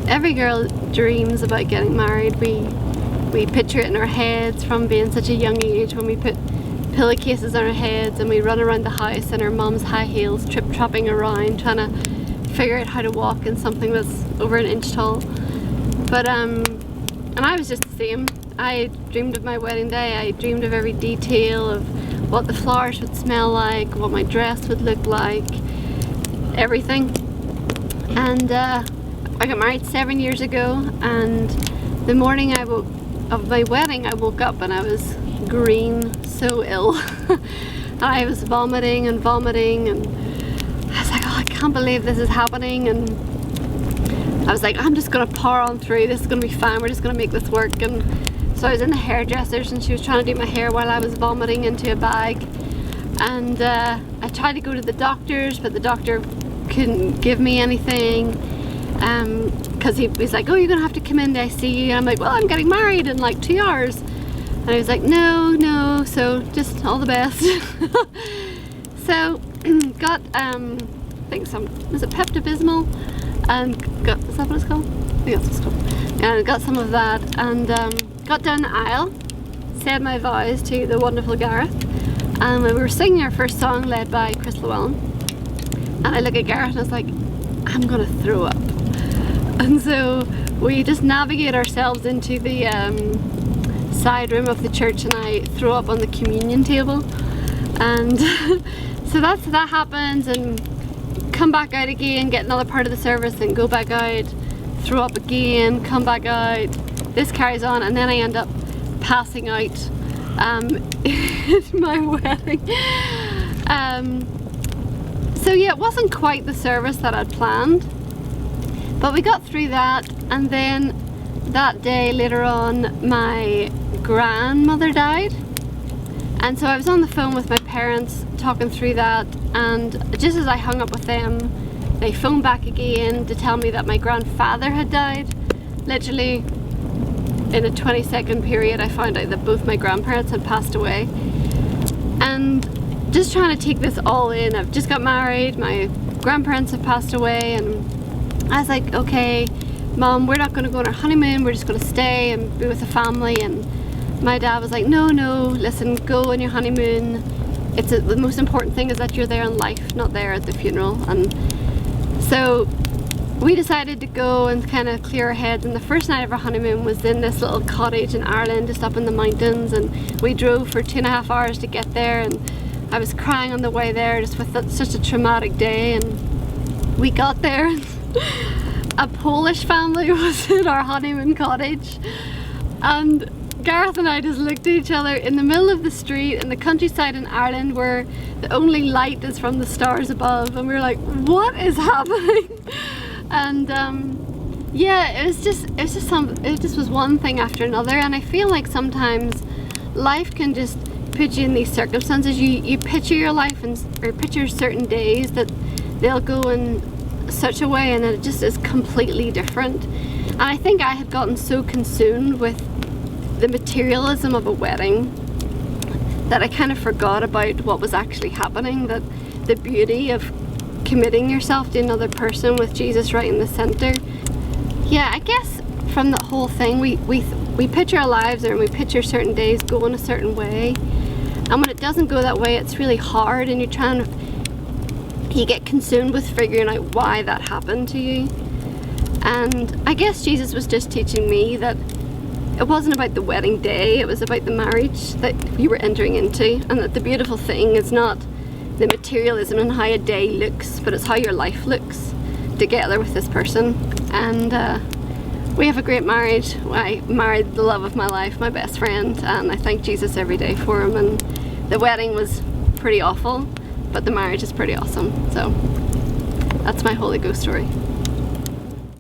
every girl dreams about getting married. We picture it in our heads from being such a young age, when we put pillowcases on our heads and we run around the house in our mum's high heels, trip-tropping around, trying to figure out how to walk in something that's over an inch tall. But and I was just the same. I dreamed of my wedding day. I dreamed of every detail of what the flowers would smell like, what my dress would look like, everything. And I got married 7 years ago, and the morning of my wedding I woke up and I was green, so ill. I was vomiting, and I was like, oh, I can't believe this is happening. And I was like, I'm just gonna power on through, this is gonna be fine, we're just gonna make this work. And so I was in the hairdresser's and she was trying to do my hair while I was vomiting into a bag. And I tried to go to the doctors, but the doctor couldn't give me anything, because he was like, oh, you're gonna have to come in to ICU. And I'm like, well, I'm getting married in like 2 hours. And he was like, no, so just all the best. So got I think was it Pepto-Bismol, and is that what it's called? I think that's what it's called. And got some of that, and got down the aisle, said my vows to the wonderful Gareth, and we were singing our first song led by Chris Llewellyn, and I look at Gareth and I was like, I'm gonna throw up. And so we just navigate ourselves into the side room of the church, and I throw up on the communion table. And so that happens, and come back out again, get another part of the service, and go back out, throw up again, come back out. This carries on, and then I end up passing out at my wedding. So yeah, it wasn't quite the service that I'd planned, but we got through that. And then that day later on, my grandmother died, and so I was on the phone with my parents talking through that, and just as I hung up with them, they phoned back again to tell me that my grandfather had died. Literally in a 20-second period I found out that both my grandparents had passed away. And just trying to take this all in, I've just got married, my grandparents have passed away, and I was like, okay Mom, we're not going to go on our honeymoon, we're just going to stay and be with the family. And my dad was like, no, listen, go on your honeymoon. The most important thing is that you're there in life, not there at the funeral. And so we decided to go and kind of clear our heads, and the first night of our honeymoon was in this little cottage in Ireland, just up in the mountains, and we drove for 2.5 hours to get there, and I was crying on the way there just with such a traumatic day. And we got there, a Polish family was in our honeymoon cottage, and Gareth and I just looked at each other in the middle of the street in the countryside in Ireland, where the only light is from the stars above, and we were like, what is happening? And yeah, it just was one thing after another. And I feel like sometimes life can just put you in these circumstances. You picture your life or picture certain days that they'll go in such a way, and it just is completely different. And I think I had gotten so consumed with the materialism of a wedding that I kind of forgot about what was actually happening, that the beauty of committing yourself to another person with Jesus right in the center. Yeah, I guess from the whole thing, we picture our lives, or we picture certain days going a certain way, and when it doesn't go that way, it's really hard, and you get consumed with figuring out why that happened to you. And I guess Jesus was just teaching me that it wasn't about the wedding day, it was about the marriage that you were entering into, and that the beautiful thing is not the materialism and how a day looks, but it's how your life looks together with this person. And we have a great marriage. I married the love of my life, my best friend, and I thank Jesus every day for him. And the wedding was pretty awful, but the marriage is pretty awesome. So that's my Holy Ghost story.